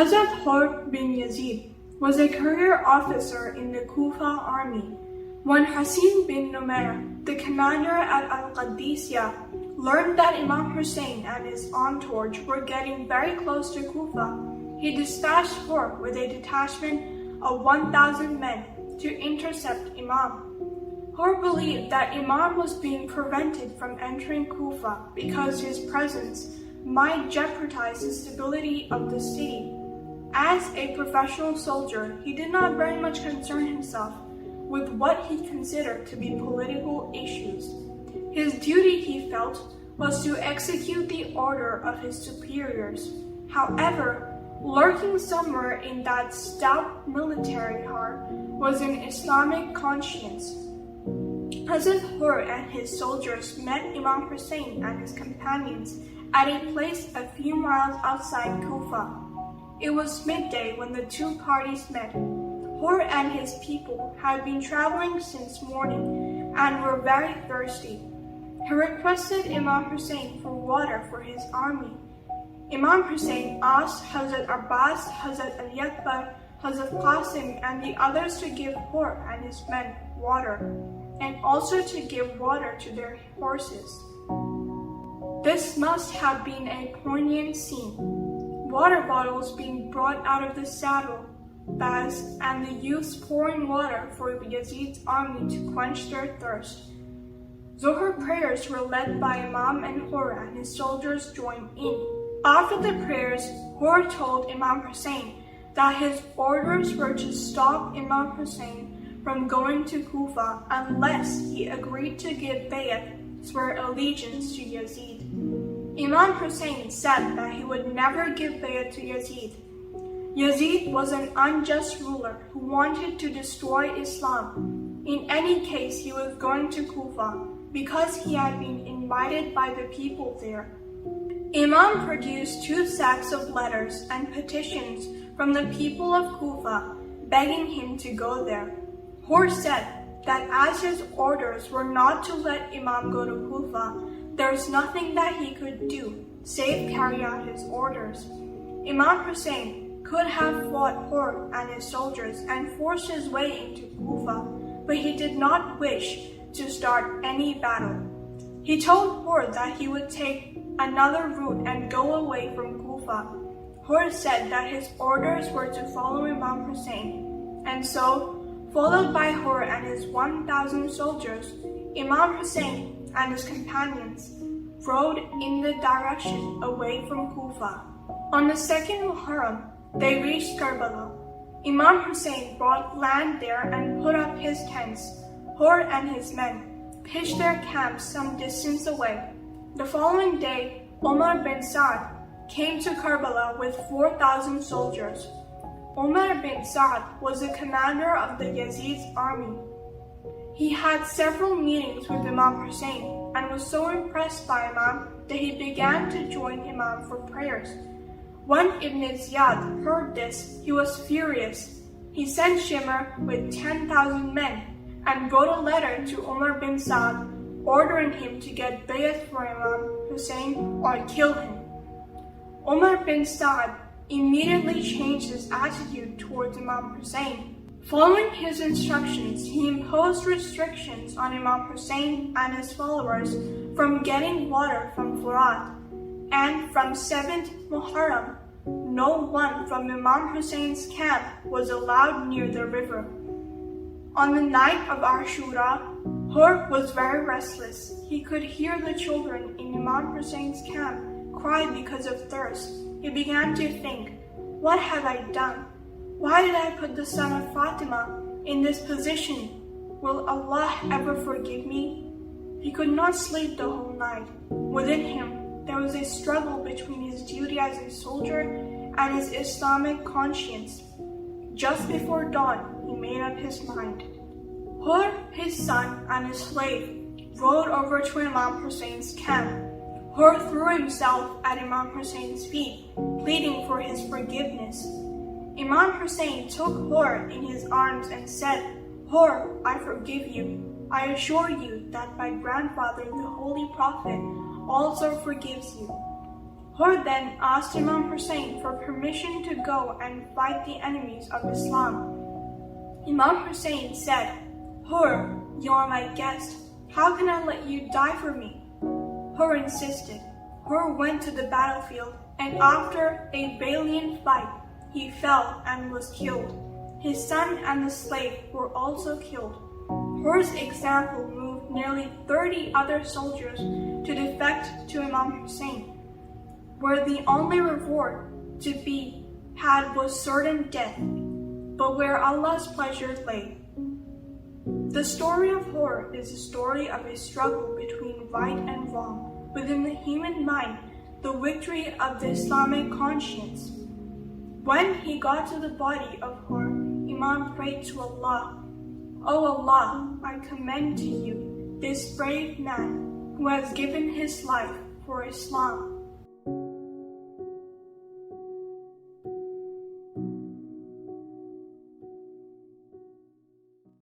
Hazrat Hur bin Yazid was a career officer in the Kufa army. When Hussein bin Numair, the commander at Al-Qadisiyah, learned that Imam Hussain and his entourage were getting very close to Kufa, he dispatched Hur with a detachment of 1,000 men to intercept Imam. Hur believed that Imam was being prevented from entering Kufa because his presence might jeopardize the stability of the city. As a professional soldier, he did not very much concern himself with what he considered to be political issues. His duty, he felt, was to execute the order of his superiors. However, lurking somewhere in that stout military heart was an Islamic conscience. Hazrat Hur and his soldiers met Imam Hussain and his companions at a place a few miles outside Kufa. It was midday when the two parties met. Hur and his people had been traveling since morning and were very thirsty. He requested Imam Hussain for water for his army. Imam Hussain asked Hazrat Abbas, Hazrat Al-Yakbar, Hazrat Qasim, and the others to give Hur and his men water, and also to give water to their horses. This must have been a poignant scene. Water bottles being brought out of the saddle baths and the youths pouring water for Yazid's army to quench their thirst. Zuhr prayers were led by Imam, and Hur and his soldiers joined in. After the prayers, Hur told Imam Hussain that his orders were to stop Imam Hussain from going to Kufa unless he agreed to give bayt, swear allegiance to Yazid. Imam Hussain said that he would never give bayt to Yazid. Yazid was an unjust ruler who wanted to destroy Islam. In any case, he was going to Kufa because he had been invited by the people there. Imam produced 2 sacks of letters and petitions from the people of Kufa, begging him to go there. Hur said that as his orders were not to let Imam go to Kufa, there was nothing that he could do save carry out his orders. Imam Hussain could have fought Hur and his soldiers and forced his way into Kufa, but he did not wish to start any battle. He told Hur that he would take another route and go away from Kufa. Hur said that his orders were to follow Imam Hussain, and so, followed by Hur and his 1,000 soldiers, Imam Hussain and his companions rode in the direction away from Kufa. On the 2nd Muharram, they reached Karbala. Imam Hussain bought land there and put up his tents. Hur and his men pitched their camps some distance away. The following day, Umar bin Sa'd came to Karbala with 4,000 soldiers. Umar bin Sa'd was the commander of the Yazid's army. He had several meetings with Imam Hussain and was so impressed by Imam that he began to join Imam for prayers. When Ibn Ziyad heard this, he was furious. He sent Shimr with 10,000 men and wrote a letter to Umar bin Sa'd ordering him to get bayt for Imam Hussain or kill him. Umar bin Sa'd immediately changed his attitude towards Imam Hussain. Following his instructions, he imposed restrictions on Imam Hussain and his followers from getting water from Furat, and from 7th Muharram, no one from Imam Hussein's camp was allowed near the river. On the night of Ashura, Hur was very restless. He could hear the children in Imam Hussein's camp cry because of thirst. He began to think, "What have I done? Why did I put the son of Fatima in this position? Will Allah ever forgive me?" He could not sleep the whole night. Within him, there was a struggle between his duty as a soldier and his Islamic conscience. Just before dawn, he made up his mind. Hur, his son, and his slave rode over to Imam Hussein's camp. Hur threw himself at Imam Hussein's feet, pleading for his forgiveness. Imam Hussain took Hur in his arms and said, "Hur, I forgive you. I assure you that my grandfather, the Holy Prophet, also forgives you." Hur then asked Imam Hussain for permission to go and fight the enemies of Islam. Imam Hussain said, Hur, you are my guest. How can I let you die for me? Hur insisted. Hur went to the battlefield, and after a valiant fight, he fell and was killed. His son and the slave were also killed. Hur's example moved nearly 30 other soldiers to defect to Imam Hussain, where the only reward to be had was certain death, but where Allah's pleasure lay. The story of Hur is a story of a struggle between right and wrong within the human mind, the victory of the Islamic conscience. When he got to the body of Hur, Imam prayed to Allah, O Allah, I commend to you this brave man who has given his life for Islam.